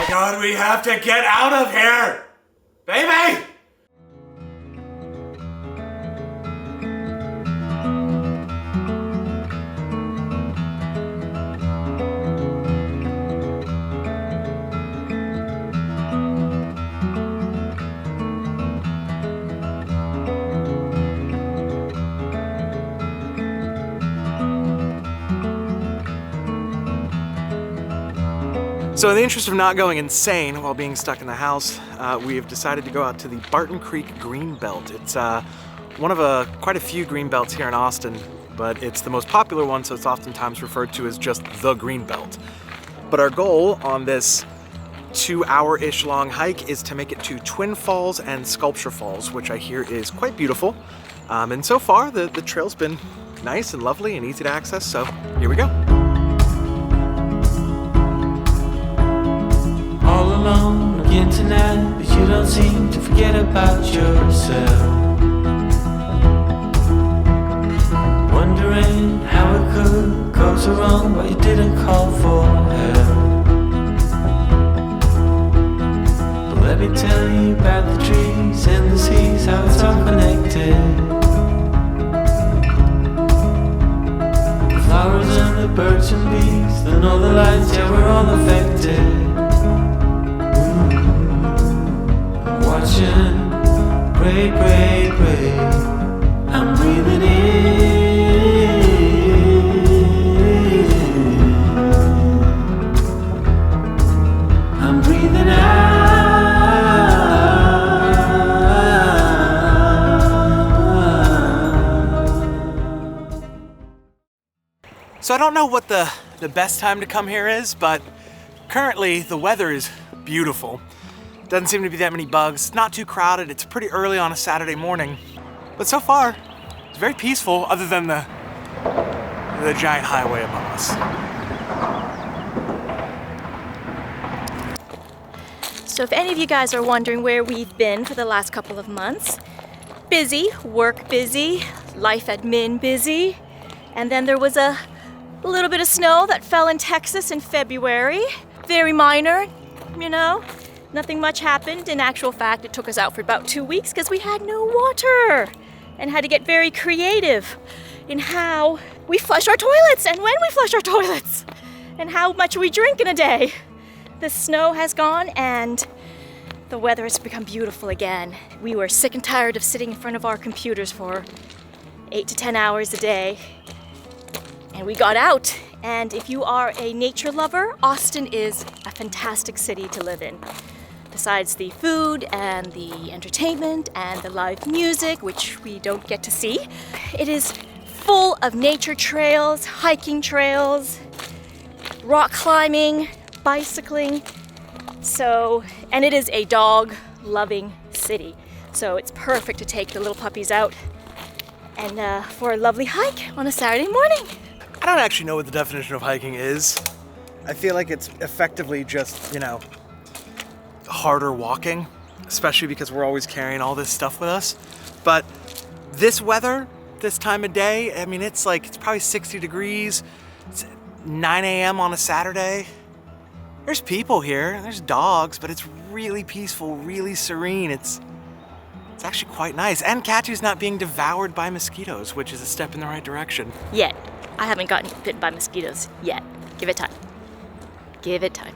God, we have to get out of here! Baby! So in the interest of not going insane while being stuck in the house, we have decided to go out to the Barton Creek Greenbelt. It's one of quite a few greenbelts here in Austin, but it's the most popular one, so it's oftentimes referred to as just the Greenbelt. But our goal on this 2-hour-ish long hike is to make it to Twin Falls and Sculpture Falls, which I hear is quite beautiful. And so far, the trail's been nice and lovely and easy to access, so here we go. All alone again tonight, but you don't seem to forget about yourself. Wondering how it could go so wrong, but you didn't call for help. But let me tell you about the trees and the seas, how it's all connected. The flowers and the birds and bees, the northern lights, yeah, we're all affected. Watching, pray, pray, pray. I'm breathing in. I'm breathing out. So I don't know what the best time to come here is, but currently the weather is beautiful. Doesn't seem to be that many bugs, not too crowded, it's pretty early on a Saturday morning. But so far, it's very peaceful other than the giant highway above us. So if any of you guys are wondering where we've been for the last couple of months, busy, work busy, life admin busy, and then there was a little bit of snow that fell in Texas in February. Very minor, you know. Nothing much happened. In actual fact, it took us out for about 2 weeks because we had no water and had to get very creative in how we flush our toilets and when we flush our toilets and how much we drink in a day. The snow has gone and the weather has become beautiful again. We were sick and tired of sitting in front of our computers for 8 to 10 hours a day, and we got out. And if you are a nature lover, Austin is a fantastic city to live in. Besides the food and the entertainment and the live music, which we don't get to see, it is full of nature trails, hiking trails, rock climbing, bicycling. And it is a dog-loving city. So it's perfect to take the little puppies out and for a lovely hike on a Saturday morning. I don't actually know what the definition of hiking is. I feel like it's effectively just, harder walking, especially because we're always carrying all this stuff with us. But this weather, this time of day, I mean, it's probably 60 degrees. It's 9 a.m. on a Saturday. There's people here, there's dogs, but it's really peaceful, really serene. It's actually quite nice. And Katya's not being devoured by mosquitoes, which is a step in the right direction. Yet. I haven't gotten bitten by mosquitoes yet. Give it time. Give it time.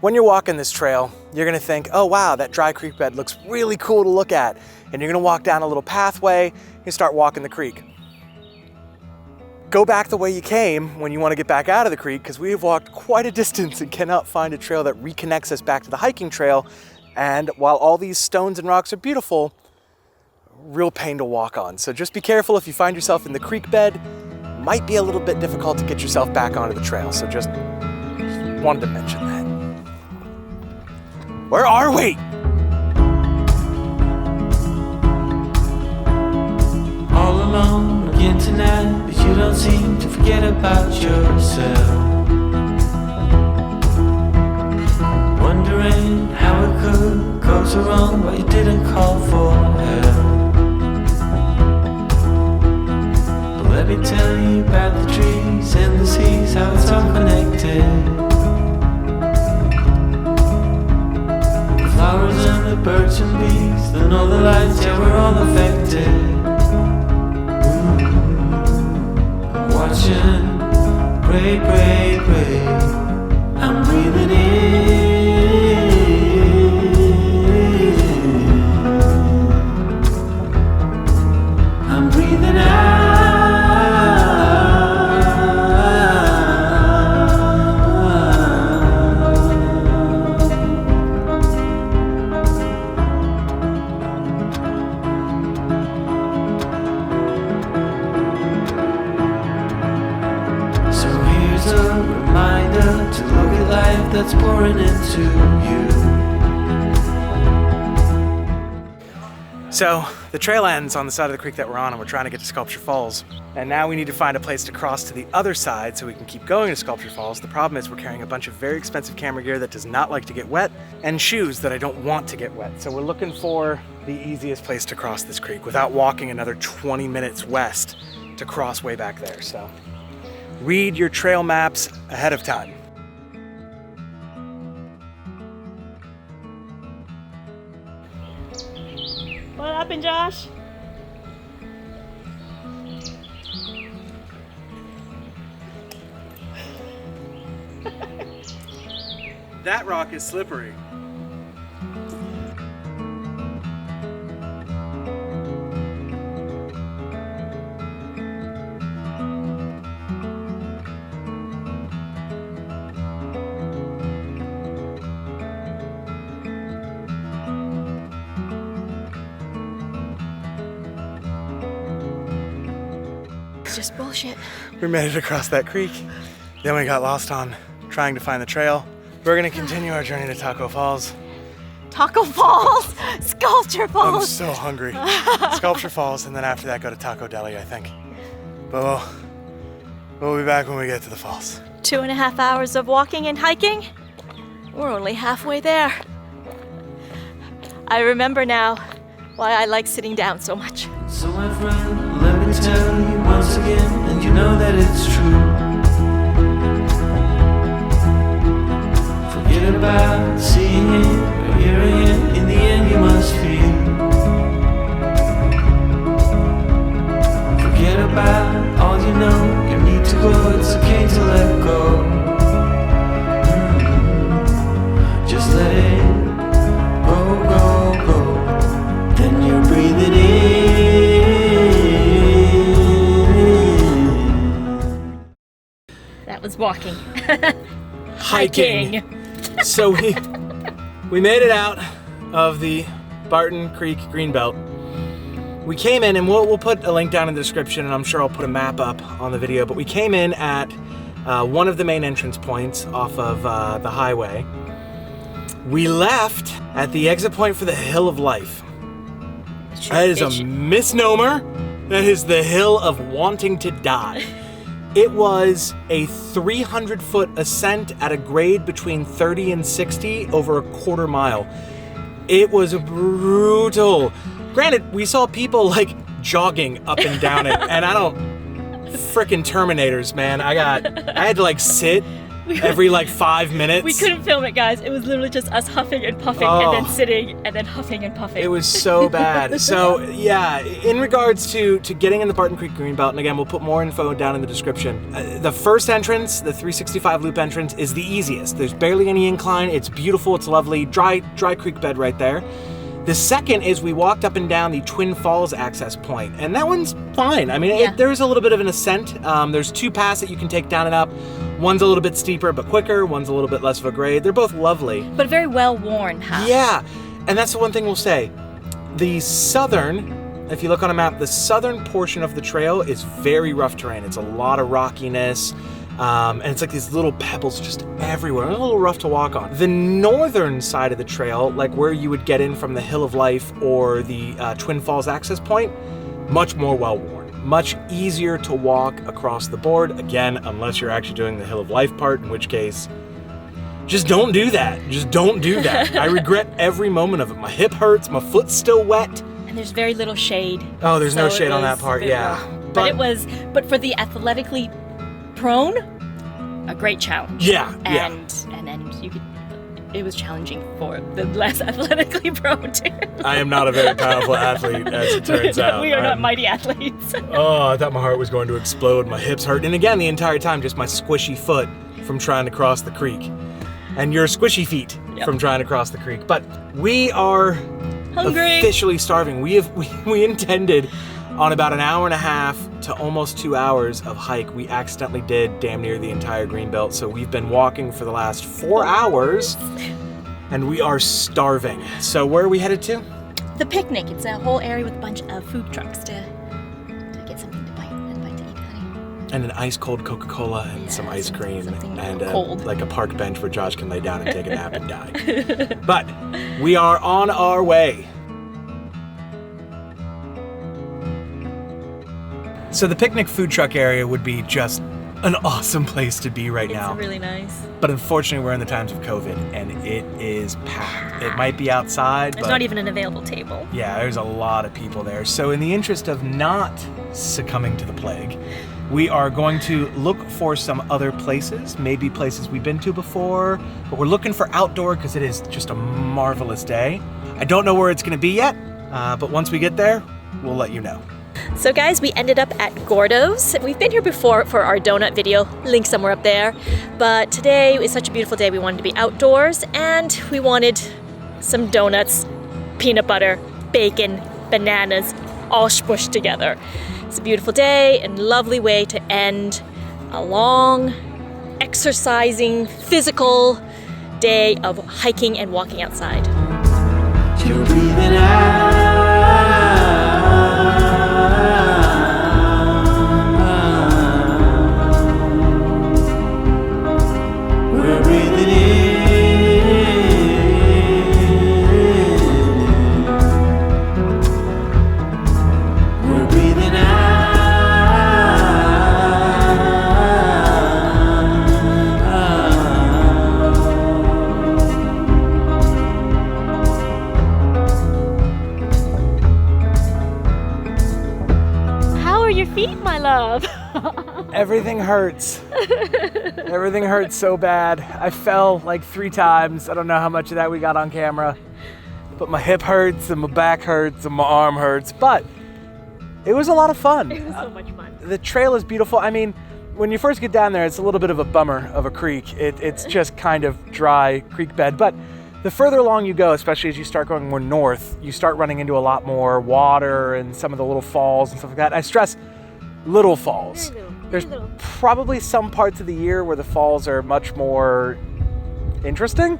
When you're walking this trail, you're gonna think, oh wow, that dry creek bed looks really cool to look at. And you're gonna walk down a little pathway, you start walking the creek. Go back the way you came when you wanna get back out of the creek, because we have walked quite a distance and cannot find a trail that reconnects us back to the hiking trail. And while all these stones and rocks are beautiful, real pain to walk on. So just be careful if you find yourself in the creek bed. Might be a little bit difficult to get yourself back onto the trail, so just wanted to mention that. Where are we? All alone again tonight, but you don't seem to forget about yourself. Wondering how it could go so wrong, but you didn't call for help. Let me tell you about the trees and the seas, how it's all connected. to you. So the trail ends on the side of the creek that we're on, and we're trying to get to Sculpture Falls. And now we need to find a place to cross to the other side so we can keep going to Sculpture Falls. The problem is we're carrying a bunch of very expensive camera gear that does not like to get wet, and shoes that I don't want to get wet. So we're looking for the easiest place to cross this creek without walking another 20 minutes west to cross way back there. So read your trail maps ahead of time. What happened, Josh? That rock is slippery. It's just bullshit. We made it across that creek. Then we got lost on trying to find the trail. We're gonna continue our journey to Taco Falls. Taco Falls! Sculpture I'm Falls! so hungry. Sculpture Falls, and then after that go to Taco Deli, I think. But we'll be back when we get to the falls. 2.5 hours of walking and hiking? We're only halfway there. I remember now why I like sitting down so much. So my friend, let me tell you once again, and you know that it's true. Forget about seeing him or hearing him, in the end you must feel. Forget about all you know, you need to go, it's okay to let go. Just let it go, go, go. Then you're breathing in. That was walking. Hiking. So we made it out of the Barton Creek Greenbelt. We came in, and we'll put a link down in the description, and I'm sure I'll put a map up on the video, but we came in at one of the main entrance points off of the highway. We left at the exit point for the Hill of Life. That is a misnomer. That is the Hill of Wanting to Die. It was a 300-foot ascent at a grade between 30 and 60 over a quarter mile. It was brutal. Granted, we saw people like jogging up and down it, and I don't frickin' Terminators, man. I had to like sit every like 5 minutes. We couldn't film it, guys. It was literally just us huffing and puffing and then sitting and then huffing and puffing. It was so bad. So yeah, in regards to getting in the Barton Creek Greenbelt, and again, we'll put more info down in the description. The first entrance, the 365 loop entrance, is the easiest. There's barely any incline. It's beautiful. It's lovely. Dry creek bed right there. The second is we walked up and down the Twin Falls access point, and that one's fine. I mean, there is a little bit of an ascent. There's two paths that you can take down and up. One's a little bit steeper but quicker. One's a little bit less of a grade. They're both lovely. But very well worn, huh? Yeah, and that's the one thing we'll say. The southern, if you look on a map, the southern portion of the trail is very rough terrain. It's a lot of rockiness. And it's like these little pebbles just everywhere. It's a little rough to walk on. The northern side of the trail, like where you would get in from the Hill of Life or the Twin Falls access point, much more well-worn. Much easier to walk across the board. Again, unless you're actually doing the Hill of Life part, in which case, just don't do that. Just don't do that. I regret every moment of it. My hip hurts, my foot's still wet. And there's very little shade. Oh, there's no shade on that part, yeah. But for the athletically prone, a great challenge. Yeah, and then you could. It was challenging for the less athletically prone too. I am not a very powerful athlete, as it turns out. We are not mighty athletes. Oh, I thought my heart was going to explode. My hips hurt, and again, the entire time, just my squishy foot from trying to cross the creek, and your squishy feet from trying to cross the creek. But we are hungry, officially starving. We intended on about an hour and a half to almost 2 hours of hike. We accidentally did damn near the entire Greenbelt, so we've been walking for the last 4 hours, and we are starving. So where are we headed to? The picnic. It's a whole area with a bunch of food trucks to get something to bite and bite to eat, honey. And an ice cold Coca-Cola and some ice cream and cold. like a park bench where Josh can lay down and take a nap and die. But we are on our way. So the picnic food truck area would be just an awesome place to be right now. It's really nice. But unfortunately, we're in the times of COVID, and it is packed. It might be outside, There's but not even an available table. yeah, there's a lot of people there. So in the interest of not succumbing to the plague, we are going to look for some other places, maybe places we've been to before, but we're looking for outdoor because it is just a marvelous day. I don't know where it's going to be yet, but once we get there, we'll let you know. So guys, we ended up at Gordo's. We've been here before for our donut video, link somewhere up there. But today is such a beautiful day, we wanted to be outdoors and we wanted some donuts, peanut butter, bacon, bananas, all smushed together. It's a beautiful day and lovely way to end a long, exercising, physical day of hiking and walking outside. You're breathing out. We're breathing in. We're breathing How are your feet, my love? Everything hurts. Everything hurts so bad. I fell like 3 times. I don't know how much of that we got on camera. But my hip hurts and my back hurts and my arm hurts. But it was a lot of fun. It was so much fun. The trail is beautiful. I mean, when you first get down there, it's a little bit of a bummer of a creek. It's just kind of dry creek bed. But the further along you go, especially as you start going more north, you start running into a lot more water and some of the little falls and stuff like that. I stress little falls. Very little. There's Very little. probably some parts of the year where the falls are much more interesting.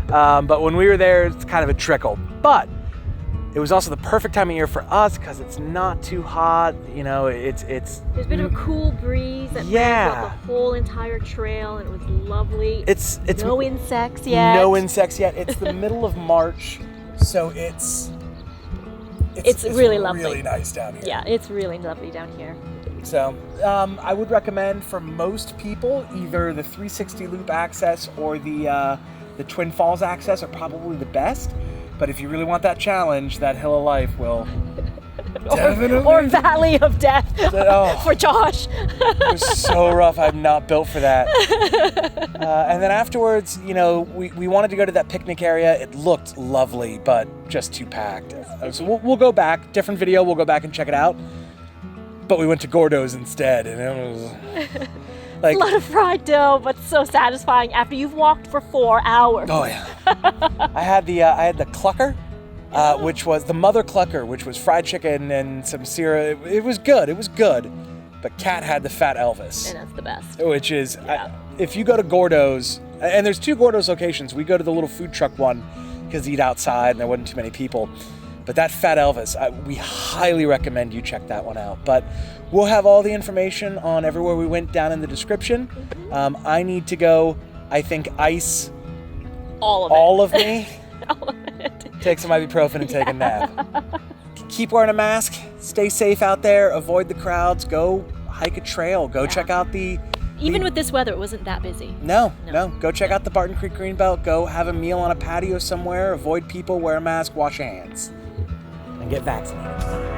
But when we were there, it's kind of a trickle. But it was also the perfect time of year for us because it's not too hot. You know, it's There's a bit of a cool breeze that ran throughout the whole entire trail, and it was lovely. it's no insects yet. No insects yet. It's the middle of March, so it's really lovely. Really nice down here. Yeah, it's really lovely down here. So I would recommend for most people either the 360 loop access or the Twin Falls access are probably the best. But if you really want that challenge, that Hill of Life will definitely. Or Valley of Death for Josh. It was so rough. I'm not built for that. And then afterwards, you know, we wanted to go to that picnic area. It looked lovely, but just too packed. So we'll go back. Different video. We'll go back and check it out. But we went to Gordo's instead, and it was like a lot of fried dough, but so satisfying after you've walked for 4 hours. Oh yeah. I had the clucker, which was the mother clucker, which was fried chicken and some syrup. It was good. It was good. But Kat had the Fat Elvis, And that's the best. which is if you go to Gordo's, and there's 2 Gordo's locations. We go to the little food truck one because eat outside and there wasn't too many people. But that Fat Elvis, we highly recommend you check that one out. But we'll have all the information on everywhere we went down in the description. I need to go, I think, ice All of it. all of me, All of it. take some ibuprofen and take a nap. Keep wearing a mask, stay safe out there, avoid the crowds, go hike a trail, go check out the... Even with this weather, it wasn't that busy. No. Go check out the Barton Creek Greenbelt, go have a meal on a patio somewhere, avoid people, wear a mask, wash your hands, and get vaccinated.